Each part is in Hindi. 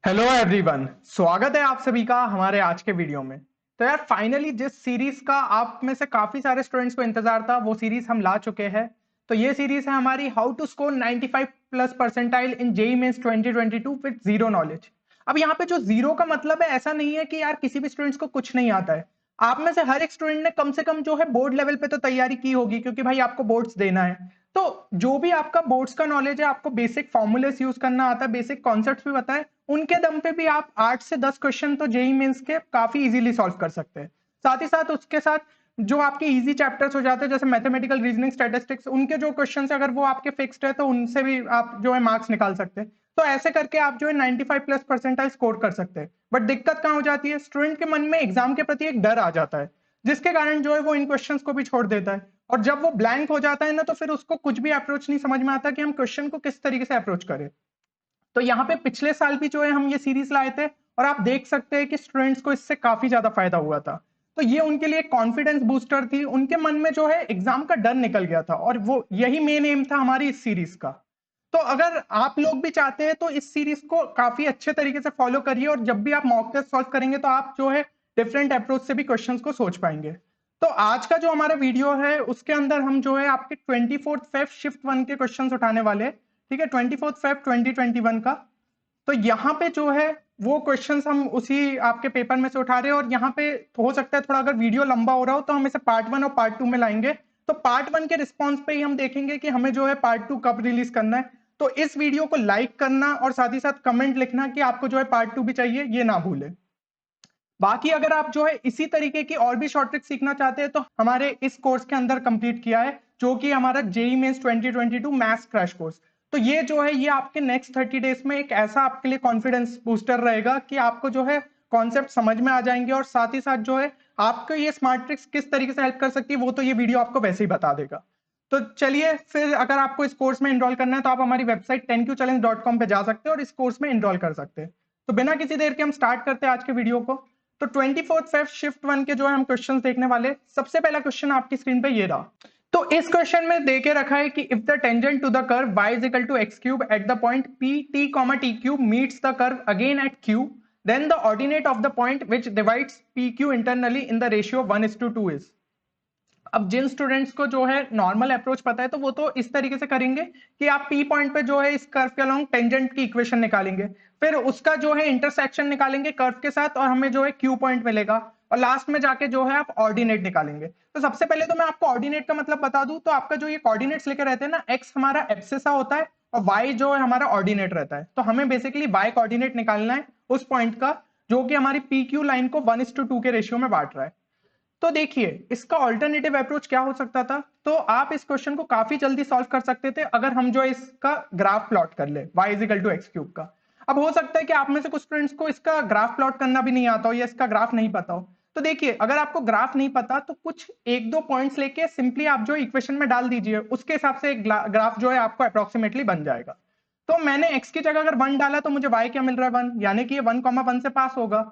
हेलो एवरीवन, स्वागत है आप सभी का हमारे आज के वीडियो में। तो यार फाइनली जिस सीरीज का आप में से काफी सारे स्टूडेंट्स को इंतजार था वो सीरीज हम ला चुके हैं। तो ये सीरीज है हमारी how to score 95 plus percentile in JEE Mains 2022 with zero knowledge. अब यहाँ पे जो जीरो का मतलब है ऐसा नहीं है कि यार किसी भी स्टूडेंट्स को कुछ नहीं आता है। आप में से हर एक स्टूडेंट ने कम से कम जो है बोर्ड लेवल पे तो तैयारी की होगी, क्योंकि भाई आपको बोर्ड्स देना है। तो जो भी आपका बोर्ड्स का नॉलेज है, आपको बेसिक फॉर्मूलेस यूज करना आता है, बेसिक कॉन्सेप्ट्स भी पता है, उनके दम पे भी आप 8 से 10 क्वेश्चन तो जेईई मेंस के काफी इजीली सॉल्व कर सकते हैं। साथ ही साथ उसके साथ जो आपके इजी चैप्टर्स हो जाते हैं जैसे मैथमेटिकल रीजनिंग स्टैटिस्टिक्स, उनके जो क्वेश्चंस अगर वो आपके फिक्स्ड है तो उनसे भी आप जो है मार्क्स निकाल सकते हैं। तो ऐसे करके आप जो है 95 प्लस परसेंटाइल स्कोर कर सकते हैं। बट दिक्कत कहाँ हो जाती है, स्टूडेंट के मन में एग्जाम के प्रति एक डर आ जाता है, जिसके कारण जो है वो इन क्वेश्चंस को भी छोड़ देता है। और जब वो ब्लैंक हो जाता है ना, तो फिर उसको कुछ भी अप्रोच नहीं समझ में आता कि हम क्वेश्चन को किस तरीके से अप्रोच करें। तो यहाँ पे पिछले साल भी जो है हम ये सीरीज लाए थे, और आप देख सकते हैं कि स्टूडेंट्स को इससे काफी ज्यादा फायदा हुआ था। तो ये उनके लिए कॉन्फिडेंस बूस्टर थी, उनके मन में जो है एग्जाम का डर निकल गया था, और वो यही मेन एम था हमारी इस सीरीज का। तो अगर आप लोग भी चाहते हैं तो इस सीरीज को काफी अच्छे तरीके से फॉलो करिए, और जब भी आप मॉक टेस्ट सॉल्व करेंगे तो आप जो है डिफरेंट अप्रोच से भी क्वेश्चंस को सोच पाएंगे। तो आज का जो हमारा वीडियो है उसके अंदर हम जो है आपके 24th फेब शिफ्ट 1 के क्वेश्चंस उठाने वाले हैं। ठीक है, 24th फेब 2021 का। तो यहाँ पे जो है वो क्वेश्चंस हम उसी आपके पेपर में से उठा रहे हैं, और यहाँ पे हो सकता है थोड़ा अगर वीडियो लंबा हो रहा हो तो हम इसे पार्ट 1 और पार्ट 2 में लाएंगे। तो पार्ट 1 के रिस्पॉन्स पे ही हम देखेंगे कि हमें जो है पार्ट 2 कब रिलीज करना है। तो इस वीडियो को लाइक करना और साथ ही साथ कमेंट लिखना कि आपको जो है पार्ट 2 भी चाहिए, ये ना भूलें। बाकी अगर आप जो है इसी तरीके की और भी शॉर्ट ट्रिक सीखना चाहते हैं तो हमारे इस कोर्स के अंदर कंप्लीट किया है, जो कि हमारा JEE Mains 2022 maths crash course. तो ये जो है ये आपके नेक्स्ट 30 डेज में एक ऐसा आपके लिए कॉन्फिडेंस बूस्टर रहेगा कि आपको जो है कॉन्सेप्ट समझ में आ जाएंगे, और साथ ही साथ जो है आपको ये स्मार्ट ट्रिक्स किस तरीके से हेल्प कर सकती है वो तो ये वीडियो आपको वैसे ही बता देगा। तो चलिए फिर, अगर आपको इस कोर्स में इनरोल करना है तो आप हमारी वेबसाइट 10qchallenge.com पे जा सकते हैं और इस कोर्स में इनरोल कर सकते हैं। तो बिना किसी देर के हम स्टार्ट करते हैं आज के वीडियो को। तो 24th फेब शिफ्ट 1 के जो है हम क्वेश्चंस देखने वाले। सबसे पहला क्वेश्चन आपकी स्क्रीन पे ये रहा। तो इस क्वेश्चन में दे के रखा है कि if the tangent to the curve y is equal to x cube at the point p t comma t cube meets the curve again at q, then the ordinate of the point which divides pq internally in the ratio 1:2 is। अब जिन स्टूडेंट्स को जो है नॉर्मल अप्रोच पता है तो वो तो इस तरीके से करेंगे कि आप पी पॉइंट पे जो है इस कर्व के अलोंग टेंजेंट की इक्वेशन निकालेंगे, फिर उसका जो है इंटरसेक्शन निकालेंगे कर्व के साथ, और हमें जो है क्यू पॉइंट मिलेगा, और लास्ट में जाके जो है आप ऑर्डिनेट निकालेंगे। तो सबसे पहले तो मैं आपको ऑर्डिनेट का मतलब बता दूं, तो आपका जो ये कोऑर्डिनेट्स लेकर रहते हैं ना, एक्स हमारा एब्सिसा होता है और वाई जो है हमारा ऑर्डिनेट रहता है। तो हमें बेसिकली वाई कोऑर्डिनेट निकालना है उस पॉइंट का जो कि हमारी पी क्यू लाइन को 1:2 के रेशियो में बांट रहा है। तो देखिए इसका ऑल्टरनेटिव अप्रोच क्या हो सकता था। तो आप इस क्वेश्चन को काफी जल्दी सॉल्व कर सकते थे अगर हम जो इसका ग्राफ प्लॉट कर ले y is equal to x cube का। अब हो सकता है कि आप में से कुछ स्टूडेंट्स को इसका ग्राफ प्लॉट करना भी नहीं आता हो या इसका ग्राफ नहीं पता हो। तो देखिए अगर आपको ग्राफ नहीं पता तो कुछ एक दो पॉइंट्स लेके सिंपली आप जो इक्वेशन में डाल दीजिए, उसके हिसाब से एक ग्राफ जो है आपको अप्रोक्सीमेटली बन जाएगा। तो मैंने x की जगह अगर 1 डाला तो मुझे y क्या मिल रहा है 1, यानी कि ये 1,1 से पास होगा।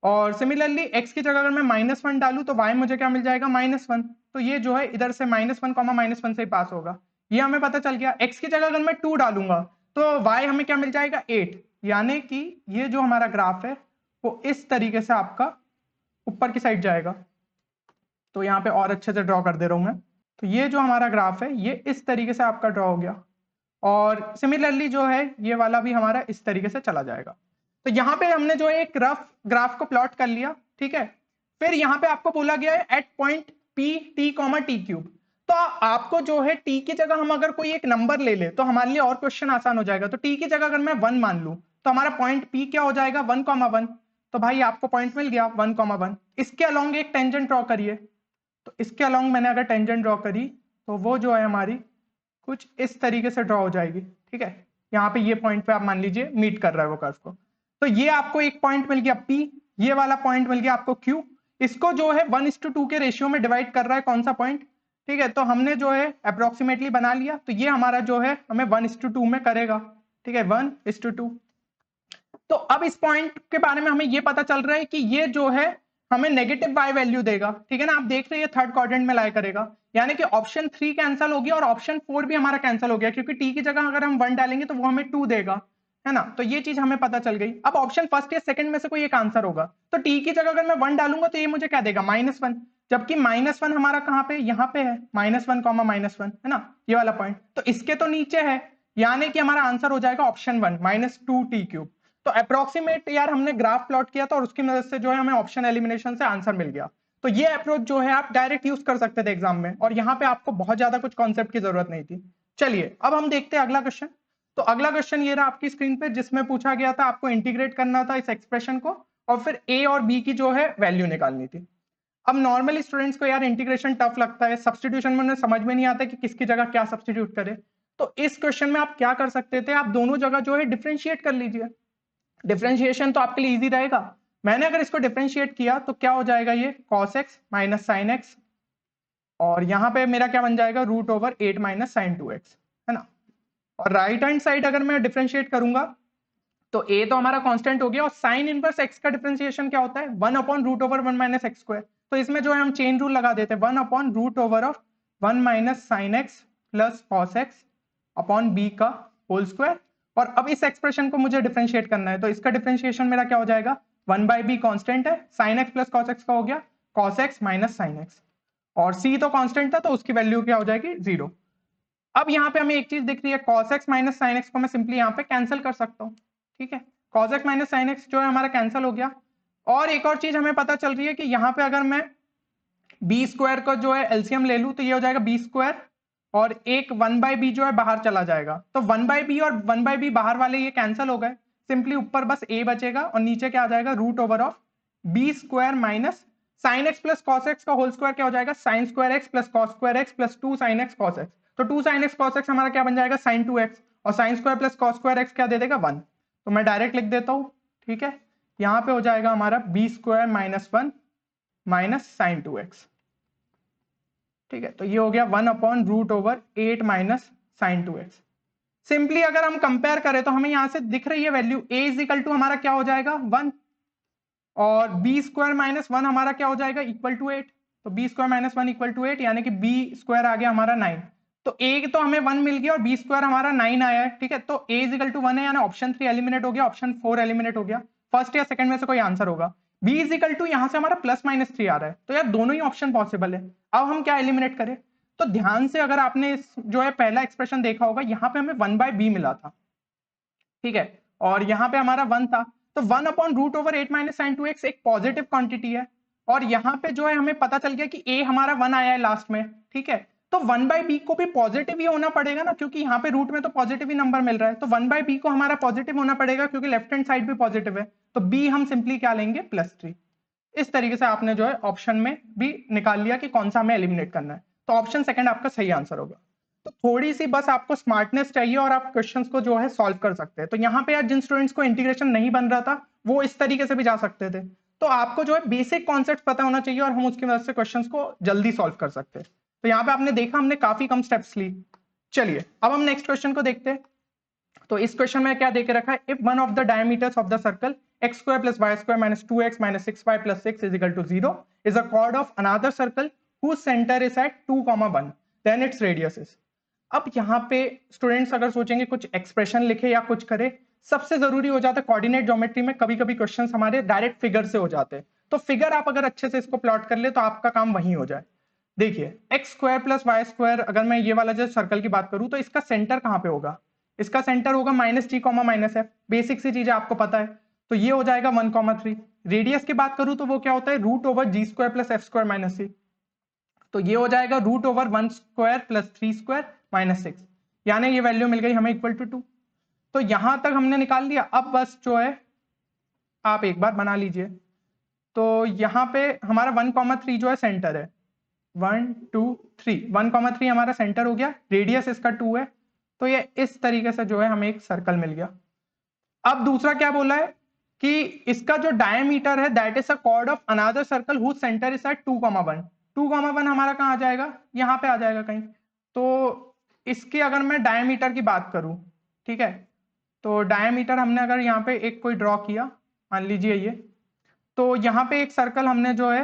और सिमिलरली x की जगह अगर मैं -1 डालूं तो y मुझे क्या मिल जाएगा -1। तो ये जो है इधर से -1 से ही पास होगा, ये हमें पता चल गया। x की जगह अगर मैं 2 डालूंगा तो y हमें क्या मिल जाएगा 8, यानी कि ये जो हमारा ग्राफ है वो इस तरीके से आपका ऊपर की साइड जाएगा। तो यहाँ पे और अच्छे से ड्रॉ कर दे रहा हूं मैं। तो ये जो हमारा ग्राफ है ये इस तरीके से आपका ड्रॉ हो गया, और सिमिलरली जो है ये वाला भी हमारा इस तरीके से चला जाएगा। तो यहाँ पे हमने जो है एक रफ ग्राफ को प्लॉट कर लिया, ठीक है। फिर यहाँ पे आपको बोला गया है at point P t comma t cube. तो आपको जो है टी की जगह हम अगर कोई एक नंबर ले ले तो हमारे लिए और क्वेश्चन आसान हो जाएगा। तो टी की जगह अगर मैं 1 मान लूं तो हमारा पॉइंट पी क्या हो जाएगा 1,1। तो भाई आपको पॉइंट मिल गया 1,1। इसके अलोंग एक टेंजेंट ड्रॉ करिए। तो इसके अलोंग मैंने अगर टेंजेंट ड्रॉ करी तो वो जो है हमारी कुछ इस तरीके से ड्रॉ हो जाएगी, ठीक है। यहाँ पे ये पॉइंट पे आप मान लीजिए मीट कर रहा है वो कर्व को। तो ये आपको एक पॉइंट मिल गया P, ये वाला पॉइंट मिल गया आपको Q। इसको जो है 1:2 के रेशियो में डिवाइड कर रहा है कौन सा पॉइंट, ठीक है। तो हमने जो है अप्रोक्सीमेटली बना लिया, तो ये हमारा जो है हमें 1:2 में करेगा, ठीक है, 1:2। तो अब इस पॉइंट के बारे में हमें ये पता चल रहा है कि ये जो है हमें नेगेटिव y वैल्यू देगा, ठीक है ना। आप देख रहे हैं थर्ड क्वाड्रेंट में लाई करेगा, यानी कि ऑप्शन 3 कैंसिल हो गया और ऑप्शन 4 भी हमारा कैंसिल हो गया, क्योंकि t की जगह अगर हम 1 डालेंगे तो वो हमें 2 देगा। है ना। तो ये चीज हमें पता चल गई। अब ऑप्शन फर्स्ट या सेकंड में से कोई एक आंसर होगा, तो टी की जगह अगर मैं 1 डालूंगा तो ये मुझे क्या देगा, -1, जबकि -1 हमारा कहाँ पे, यहाँ पे है, -1, -1 है ना, ये वाला पॉइंट, तो इसके तो नीचे है, यानी कि हमारा आंसर हो जाएगा ऑप्शन 1 -2t³। तो अप्रोक्सीमेट यार हमने ग्राफ प्लॉट किया था और उसकी मदद से जो है हमें ऑप्शन एलिमिनेशन से आंसर मिल गया। तो ये अप्रोच जो है आप डायरेक्ट यूज कर सकते थे एग्जाम में, और यहाँ पे आपको बहुत ज्यादा कुछ कॉन्सेप्ट की जरूरत नहीं थी। चलिए अब हम देखते हैं अगला क्वेश्चन। तो अगला क्वेश्चन ये रहा आपकी स्क्रीन पे, जिसमें पूछा गया था आपको इंटीग्रेट करना था इस एक्सप्रेशन को और फिर ए और बी की जो है वैल्यू निकालनी थी। अब नॉर्मली स्टूडेंट्स को यार इंटीग्रेशन टफ लगता है, सब्स्टिट्यूशन में उन्हें समझ में नहीं आता कि किसकी जगह क्या सब्स्टिट्यूट करे। तो इस क्वेश्चन में आप क्या कर सकते थे, आप दोनों जगह जो है डिफरेंशिएट कर लीजिए। डिफरेंशिएशन तो आपके लिए इजी रहेगा। मैंने अगर इसको डिफरेंशिएट किया तो क्या हो जाएगा, ये cos x minus sine x, और यहां पे मेरा क्या बन जाएगा, √8 माइनस साइन 2x, है ना। और राइट हैंड साइड अगर मैं डिफरेंशिएट करूंगा तो a तो हमारा कांस्टेंट हो गया, और साइन इनवर्स x का डिफरेंशिएशन क्या होता है, 1/√1 माइनस एक्स स्क्वायर। तो इसमें जो है हम चेन रूल लगा देते हैं, 1/√1 minus sine x plus cos x upon b का होल स्क्वायर। और अब इस एक्सप्रेशन को मुझे डिफरेंशिएट करना है, तो इसका डिफरेंशिएशन मेरा क्या हो जाएगा, 1/b कांस्टेंट है, sign x plus cos x का हो गया cos x minus sine x, और c तो कांस्टेंट था तो उसकी वैल्यू क्या हो जाएगी, 0। अब यहाँ पे हमें एक चीज दिख रही है, cos x minus sine x को मैं सिंपली यहाँ पे कैंसिल कर सकता हूँ, ठीक है। cos x minus sine x जो है हमारा कैंसिल हो गया। और एक और चीज हमें पता चल रही है कि यहाँ पे अगर मैं बी स्क्वायर का जो है एलसीएम ले लूं तो ये हो जाएगा बी स्क्वायर, और एक 1/b जो है बाहर चला जाएगा, तो 1/b और 1/b बाहर वाले ये कैंसिल हो गए, सिंपली ऊपर बस a बचेगा और नीचे क्या आ जाएगा, √b² minus sine x plus cos x का होल स्क्वायर क्या हो जाएगा, sine square x plus cos square x plus 2 sine x cos x. तो 2 साइन एक्स कॉस एक्स हमारा क्या बन जाएगा, साइन 2x, और sine square plus cos square x क्या दे देगा, 1। तो मैं डायरेक्ट लिख देता हूं, ठीक है। यहाँ पे हो जाएगा हमारा b² minus 1 minus sign 2x, ठीक है। तो ये हो गया 1/√8 माइनस साइन 2x। सिंपली अगर हम कंपेयर करें तो हमें यहां से दिख रही है value, a is equal to हमारा क्या हो जाएगा 1, और b² माइनस 1 हमारा क्या हो जाएगा इक्वल टू 8। तो b² माइनस 1 इक्वल टू 8, यानी कि b² आ गया हमारा 9। तो a तो हमें 1 मिल गया और b² हमारा 9 आया है, ठीक है। तो a इज इक्वल टू 1 है, यानी ऑप्शन 3 एलिमिनेट हो गया, ऑप्शन 4 एलिमिनेट हो गया। फर्स्ट या सेकंड में से कोई आंसर होगा। b इज इक्वल टू यहां से हमारा +-3 आ रहा है, तो यार दोनों ही ऑप्शन पॉसिबल है। अब हम क्या एलिमिनेट करें, तो ध्यान से अगर आपने इस जो है पहला एक्सप्रेशन देखा होगा, यहाँ पे हमें 1/b मिला था, ठीक है, और यहाँ पे हमारा 1 था। तो 1/√8 माइनस साइन 2x एक पॉजिटिव क्वांटिटी है, और यहाँ पे जो है हमें पता चल गया कि a हमारा 1 आया है लास्ट में, ठीक है। तो 1/b को भी पॉजिटिव ही होना पड़ेगा ना, क्योंकि यहाँ पे रूट में तो पॉजिटिव ही नंबर मिल रहा है, तो 1/b को हमारा पॉजिटिव होना पड़ेगा क्योंकि लेफ्ट हैंड साइड भी पॉजिटिव है। तो b हम सिंपली क्या लेंगे, +3। इस तरीके से आपने जो है ऑप्शन में भी निकाल लिया कि कौन सा हमें एलिमिनेट करना है। तो ऑप्शन सेकंड आपका सही आंसर होगा। तो थोड़ी सी बस आपको स्मार्टनेस चाहिए और आप क्वेश्चंस को जो है सॉल्व कर सकते हैं। तो यहाँ पे यार जिन स्टूडेंट्स को इंटीग्रेशन नहीं बन रहा था वो इस तरीके से भी जा सकते थे। तो आपको जो है बेसिक कॉन्सेप्ट पता होना चाहिए और हम उसकी मदद से क्वेश्चंस को जल्दी सॉल्व कर सकते हैं। तो यहाँ पे आपने देखा हमने काफी कम स्टेप्स ली। चलिए अब हम नेक्स्ट क्वेश्चन को देखते हैं। तो इस क्वेश्चन में क्या देके रखा है, if one of the diameters of the circle x² + y² - 2x - 6y + 6 = 0 is a chord of another circle whose center is at 2, 1 then its radius is। अब यहाँ पे स्टूडेंट्स अगर सोचेंगे कुछ एक्सप्रेशन लिखे या कुछ करे, सबसे जरूरी हो जाता है कोऑर्डिनेट ज्योमेट्री में कभी कभी क्वेश्चंस हमारे डायरेक्ट फिगर से हो जाते हैं। तो फिगर आप अगर अच्छे से इसको प्लॉट कर ले तो आपका काम वहीं हो जाए। देखिए x² + y², अगर मैं ये वाला जो सर्कल की बात करूं तो इसका सेंटर कहाँ पे होगा, इसका सेंटर होगा -g, -f। बेसिक सी चीजें आपको पता है, तो ये हो जाएगा 1, 3। रेडियस की बात करूं तो वो क्या होता है, √g² + f² - c। तो ये हो जाएगा √1² + 3² - 6, यानी ये वैल्यू मिल गई हमें इक्वल टू 2। तो यहां तक हमने निकाल लिया। अब बस जो है आप एक बार बना लीजिए। तो यहाँ पे हमारा 1, 3 जो है सेंटर है, 1, 2, 3, 1, 3 हमारा सेंटर हो गया, रेडियस इसका 2 है। तो ये इस तरीके से जो है हमें एक सर्कल मिल गया। अब दूसरा क्या बोला है कि इसका जो डायमीटर है that is a chord of another circle whose centre is at 2, 1। 2, 1 हमारा कहाँ आ जाएगा, यहाँ पे आ जाएगा कहीं। तो इसकी अगर मैं डायमीटर की बात करूं, ठीक है, तो डायमीटर हमने अगर यहाँ पे एक कोई ड्रॉ किया, मान लीजिए ये, तो यहाँ पे एक सर्कल हमने जो है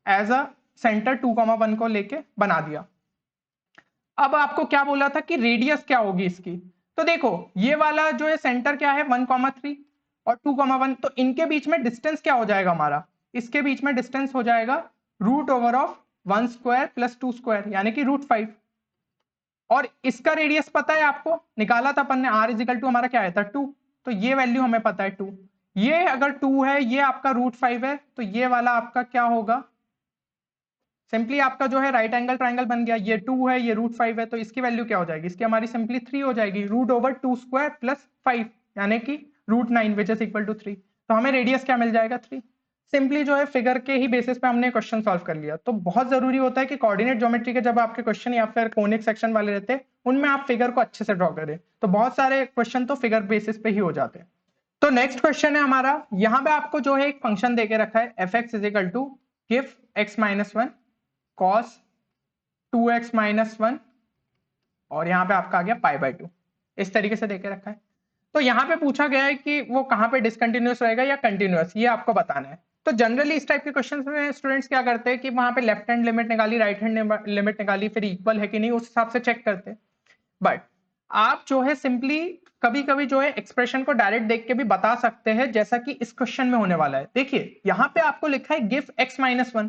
एज अ सेंटर 2, 1 को लेके बना दिया। अब आपको क्या बोला था कि रेडियस क्या होगी इसकी, तो देखो ये वाला जो है सेंटर क्या है 1,3 और 2,1, तो इनके बीच में डिस्टेंस क्या हो जाएगा हमारा, इसके बीच में डिस्टेंस हो जाएगा root over of 1 square plus 2 square यानी कि √5। और इसका रेडियस पता है आपको, निकाला था अपन ने, r इजिकल टू हमारा क्या आया था 2, तो ये वैल्यू हमें पता है 2। ये अगर 2 है, ये आपका √5 है, तो ये वाला आपका क्या होगा, सिंपली आपका जो है राइट एंगल ट्राइंगल बन गया। ये 2 है, ये √5 है, तो इसकी वैल्यू क्या हो जाएगी, इसकी हमारी सिंपली 3 हो जाएगी, रूट ओवर 2 स्क्वायर प्लस 5 यानी कि √9 विच इज इक्वल टू 3। तो हमें रेडियस क्या मिल जाएगा 3। सिंपली जो है फिगर के ही बेसिस पे हमने क्वेश्चन सॉल्व कर लिया। तो बहुत जरूरी होता है कि कोऑर्डिनेट ज्योमेट्री के जब आपके क्वेश्चन या फिर कोनिक सेक्शन वाले रहते हैं उनमें आप फिगर को अच्छे से ड्रॉ करें। तो बहुत सारे क्वेश्चन तो फिगर बेसिस पे ही हो जाते हैं। तो नेक्स्ट क्वेश्चन है हमारा, यहाँ पे आपको जो है एक फंक्शन देके रखा है f(x) is equal to give x-1 cos 2x-1 और यहाँ पे आपका आ गया π/2, इस तरीके से देके रखा है। तो यहाँ पे पूछा गया है कि वो कहाँ पे डिसकंटिन्यूअस रहेगा या कंटिन्यूअस, ये आपको बताना है। तो जनरली इस टाइप के क्वेश्चन में स्टूडेंट्स क्या करते हैं कि वहां पे लेफ्ट हैंड लिमिट निकाली, राइट हैंड लिमिट निकाली, फिर इक्वल है कि नहीं उस हिसाब से चेक करते हैं। बट आप जो है सिंपली कभी कभी जो है एक्सप्रेशन को डायरेक्ट देख के भी बता सकते हैं, जैसा कि इस क्वेश्चन में होने वाला है। देखिए यहाँ पे आपको लिखा है गिव x-1,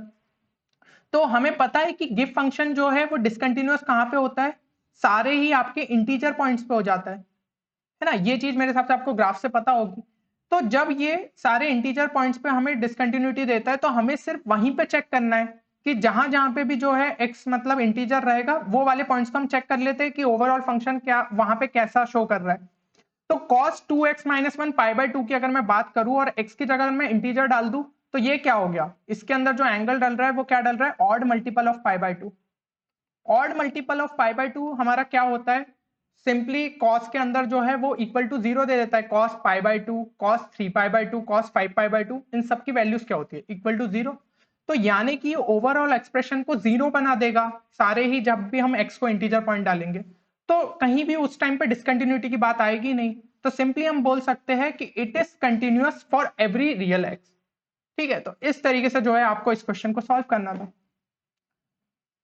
तो हमें पता है कि गिव फंक्शन जो है वो डिसकंटिन्यूअस कहाँ पे होता है, सारे ही आपके इंटीजर पॉइंट्स पे हो जाता है ना। ये चीज मेरे हिसाब से आपको ग्राफ से पता होगी। तो जब ये सारे इंटीजर पॉइंट्स पे हमें डिसकंटिन्यूटी देता है तो हमें सिर्फ वहीं पे चेक करना है कि जहां जहां पे भी जो है x मतलब इंटीजर रहेगा वो वाले पॉइंट्स को हम चेक कर लेते हैं कि ओवरऑल फंक्शन क्या वहां पे कैसा शो कर रहा है। तो cos 2x-1 π/2 की अगर मैं बात करूं और x की जगह अगर मैं इंटीजर डाल दूं तो ये क्या हो गया, इसके अंदर जो एंगल डल रहा है वो क्या डल रहा है, odd multiple of π/2। Odd multiple of π/2 हमारा क्या होता है, सिंपली cos के अंदर जो है वो इक्वल टू 0 दे देता है, cos π/2, cos 3π/2, cos 5π/2, इन सब की वैल्यूज क्या होती है, इक्वल टू 0। तो यानी कि ओवरऑल एक्सप्रेशन को 0 बना देगा सारे ही जब भी हम x को इंटीजर पॉइंट डालेंगे। तो कहीं भी उस टाइम पे डिसकंटिन्यूटी की बात आएगी नहीं। तो सिंपली हम बोल सकते हैं कि it is continuous for every real x। ठीक है, तो इस तरीके से जो है आपको इस क्वेश्चन को सॉल्व करना था।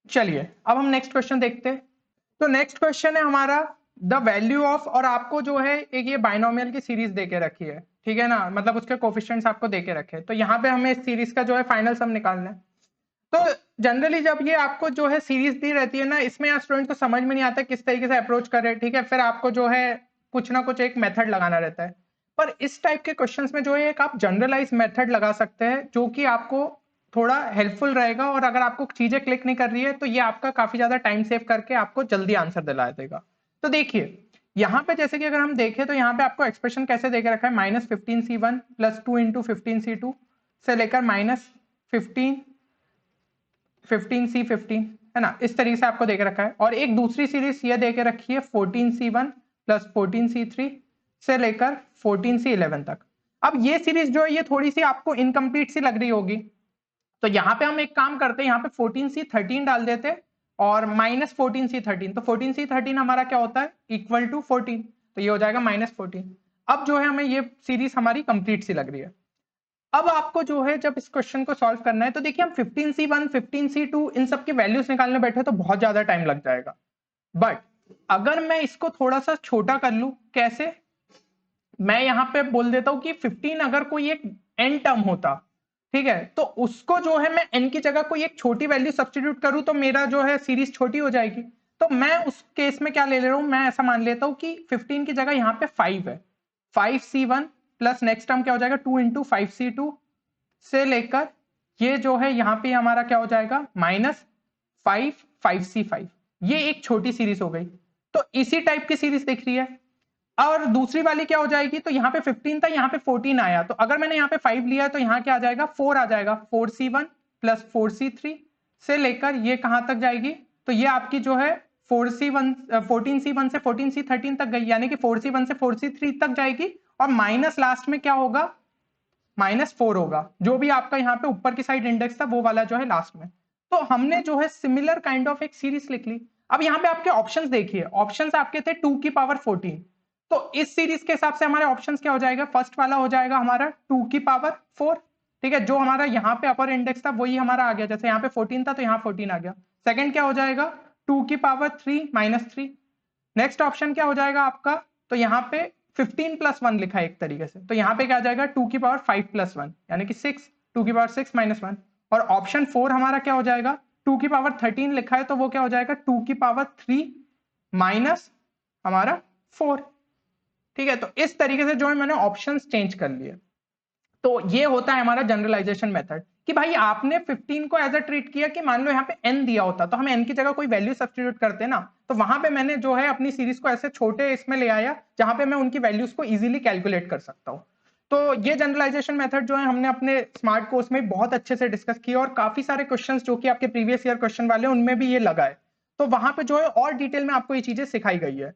चलिए अब हम नेक्स्ट क्वेश्चन देखते हैं। तो नेक्स्ट क्वेश्चन है हमारा द वैल्यू ऑफ, और आपको जो है एक ये बाइनोमियल की सीरीज देके रखी है, ठीक है ना, मतलब उसके कोफिशिएंट्स आपको देके रखे हैं। तो यहाँ पे हमें इस सीरीज का जो है फाइनल सम निकालना है। तो जनरली जब ये आपको जो है सीरीज दी रहती है ना, इसमें यार स्टूडेंट को समझ में नहीं आता किस तरीके से अप्रोच करे, ठीक है, फिर आपको जो है कुछ ना कुछ एक मेथड लगाना रहता है। पर इस टाइप के क्वेश्चंस में जो है एक आप जनरलाइज मेथड लगा सकते हैं जो कि आपको थोड़ा हेल्पफुल रहेगा, और अगर आपको चीजें क्लिक नहीं कर रही है तो ये आपका काफी ज्यादा टाइम सेव करके आपको जल्दी आंसर दिला देगा। तो देखिए यहाँ पे जैसे कि अगर हम देखें तो यहाँ पे आपको एक्सप्रेशन कैसे देके रखा है, -15c1 + 2 × 15c2 से लेकर -15c15 है ना, इस तरीके से आपको देके रखा है। और एक दूसरी सीरीज ये देके रखी है 14c1 + 14c3 से लेकर 14c11 तक। अब ये सीरीज जो है ये थोड़ी सी आपको इनकम्प्लीट सी लग रही होगी, तो यहाँ पे हम एक काम करते हैं, यहाँ पे 14c13 डाल देते और -14c13, तो 14c13 हमारा क्या होता है, इक्वल टू 14, तो ये हो जाएगा -14। अब जो है हमें ये सीरीज हमारी कंप्लीट सी लग रही है। अब आपको जो है जब इस क्वेश्चन को सॉल्व करना है तो देखिए हम 15c1 15c2 इन सब की वैल्यूज निकालने बैठे तो बहुत ज्यादा टाइम लग जाएगा। बट अगर मैं इसको थोड़ा सा छोटा कर लूं, कैसे, मैं यहाँ पे बोल देता हूं कि 15 अगर कोई एक n टर्म होता, ठीक है, तो उसको जो है मैं n की जगह कोई एक छोटी वैल्यू सब्स्टिट्यूट करूं तो मेरा जो है सीरीज छोटी हो जाएगी। तो मैं उस केस में क्या ले रहा हूं, मैं ऐसा मान लेता हूं कि 15 की जगह यहाँ पे 5 है, 5c1 प्लस नेक्स्ट टर्म क्या हो जाएगा 2 × 5c2 से लेकर ये जो है यहाँ पे हमारा क्या हो जाएगा -5 5c5, ये एक छोटी सीरीज हो गई। तो इसी टाइप की सीरीज दिख रही है। और दूसरी वाली क्या हो जाएगी, तो यहाँ पे 15 था, यहाँ पे 14 आया, तो अगर मैंने यहाँ पे 5 लिया है तो यहाँ क्या आ जाएगा 4 आ जाएगा, 4c1 + 4c3 से लेकर ये कहाँ तक जाएगी, तो ये आपकी जो है 14c1 से 14c13 तक गई, यानी कि 4c1 से 4c3 तक जाएगी, और माइनस लास्ट में क्या होगा, -4 होगा, जो भी आपका यहाँ पे ऊपर की साइड इंडेक्स था वो वाला जो है लास्ट में। तो हमने जो है सिमिलर काइंड ऑफ एक सीरीज लिख ली। अब यहाँ पे आपके ऑप्शंस देखिए, ऑप्शंस आपके थे 2 की पावर 14, तो इस सीरीज के हिसाब से हमारे ऑप्शंस क्या हो जाएगा, फर्स्ट वाला हो जाएगा हमारा 2 की पावर 4, ठीक है, जो हमारा यहाँ पे अपर इंडेक्स था वही हमारा आ गया, जैसे यहाँ पे 14 था तो यहाँ 14 आ गया। सेकंड क्या हो जाएगा 2 की पावर 3 -3। नेक्स्ट ऑप्शन क्या हो जाएगा आपका तो यहाँ पे 15 प्लस 1 लिखा है एक तरीके से, तो यहाँ पे क्या आ जाएगा 2 की पावर 5 प्लस 1 यानी कि 6, 2 की पावर 6 माइनस 1। और ऑप्शन 4 हमारा क्या हो जाएगा, 2 की पावर 13 लिखा है तो वो क्या हो जाएगा 2 की पावर 3 माइनस हमारा 4। ठीक है, तो इस तरीके से जो है मैंने ऑप्शंस चेंज कर लिए। तो ये होता है हमारा जनरलाइजेशन मेथड कि भाई आपने 15 को एज अ ट्रीट किया कि मान लो यहाँ पे n दिया होता तो हम n की जगह कोई वैल्यू सब्स्टिट्यूट करते ना, तो वहां पे मैंने जो है अपनी सीरीज को ऐसे छोटे इसमें ले आया जहां पे मैं उनकी वैल्यूज को इजीली कैलकुलेट कर सकता हूँ। तो ये जनरलाइजेशन मेथड जो है हमने अपने स्मार्ट कोर्स में बहुत अच्छे से डिस्कस किया और काफी सारे क्वेश्चन जो कि आपके प्रीवियस ईयर क्वेश्चन वाले उनमें भी ये लगा है, तो वहां पे जो है और डिटेल में आपको ये चीजें सिखाई गई है।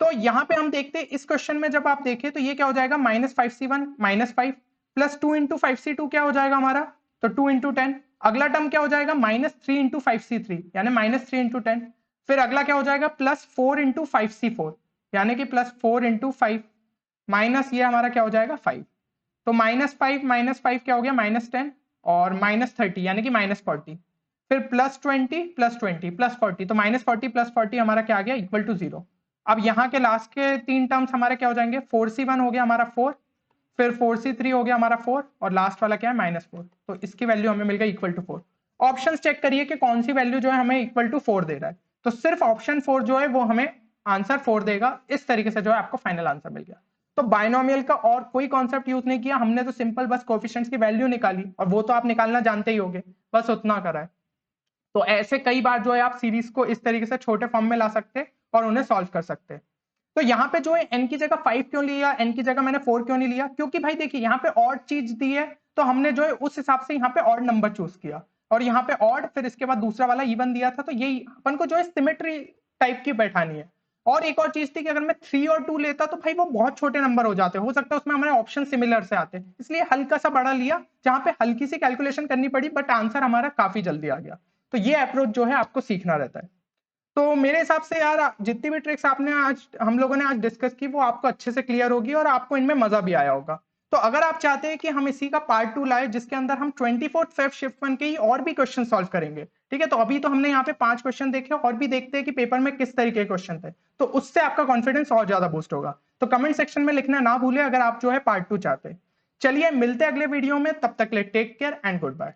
तो यहाँ पे हम देखते हैं इस क्वेश्चन में जब आप देखें तो ये क्या हो जाएगा -5c1 -5 प्लस 2 इंटू 5c2 क्या हो जाएगा हमारा, तो 2 इंटू 10। अगला टर्म क्या हो जाएगा -3 इंटू 5c3 यानी -3 इंटू 10। फिर अगला क्या हो जाएगा +4 इंटू 5c4 यानी कि +4 इंटू 5 माइनस ये हमारा क्या हो जाएगा 5। तो -5 क्या हो गया -10 और -30 यानी कि -40। फिर +20 +20 +40 तो -40 +40 हमारा क्या आ गया इक्वल टू 0। अब यहाँ के लास्ट के 3 टर्म्स हमारे क्या हो जाएंगे, 4c1 हो गया हमारा 4, फिर 4c3 हो गया हमारा 4 और लास्ट वाला क्या है -4। तो इसकी वैल्यू हमें मिल गई इक्वल टू 4। ऑप्शन चेक करिए कि कौन सी वैल्यू जो है हमें इक्वल टू 4 दे रहा है, तो सिर्फ ऑप्शन 4 जो है वो हमें आंसर 4 देगा। इस तरीके से जो है आपको फाइनल आंसर मिल गया। तो बायनोमियल का और कोई कॉन्सेप्ट यूज नहीं किया हमने, तो सिंपल बस कोएफिशिएंट्स की वैल्यू निकाली और वो तो आप निकालना जानते ही होंगे, बस उतना करा है। तो ऐसे कई बार जो है आप सीरीज को इस तरीके से छोटे फॉर्म में ला सकते और उन्हें सॉल्व कर सकते। तो यहाँ पे जो है n की जगह 5 क्यों लिया, n की जगह मैंने 4 क्यों नहीं लिया, क्योंकि भाई देखिए यहाँ पे ऑड चीज दी है तो हमने जो है उस हिसाब से यहाँ पे ऑड नंबर चूज किया, और यहाँ पे ऑड फिर इसके बाद दूसरा वाला इवन दिया था, तो यही अपन को जो है सिमेट्री टाइप की बैठानी है। और एक और चीज थी कि अगर मैं 3 और 2 लेता तो भाई वो बहुत छोटे नंबर हो जाते, हो सकता है उसमें हमारे ऑप्शन सिमिलर से आते, इसलिए हल्का सा बड़ा लिया जहां पे हल्की सी कैलकुलेशन करनी पड़ी बट आंसर हमारा काफी जल्दी आ गया। तो ये अप्रोच जो है आपको सीखना रहता है। तो मेरे हिसाब से यार जितनी भी ट्रिक्स आपने आज हम लोगों ने आज डिस्कस की वो आपको अच्छे से क्लियर होगी और आपको इनमें मजा भी आया होगा। तो अगर आप चाहते हैं कि हम इसी का पार्ट 2 लाए जिसके अंदर हम 24th फेब शिफ्ट 1 के ही और भी क्वेश्चन सॉल्व करेंगे, ठीक है, तो अभी तो हमने यहाँ पे 5 क्वेश्चन देखे और भी देखते हैं कि पेपर में किस तरीके के क्वेश्चन थे, तो उससे आपका कॉन्फिडेंस और ज्यादा बूस्ट होगा। तो कमेंट सेक्शन में लिखना ना भूले अगर आप जो है पार्ट 2 चाहते हैं। चलिए मिलते हैं अगले वीडियो में, तब तक ले take care and good bye.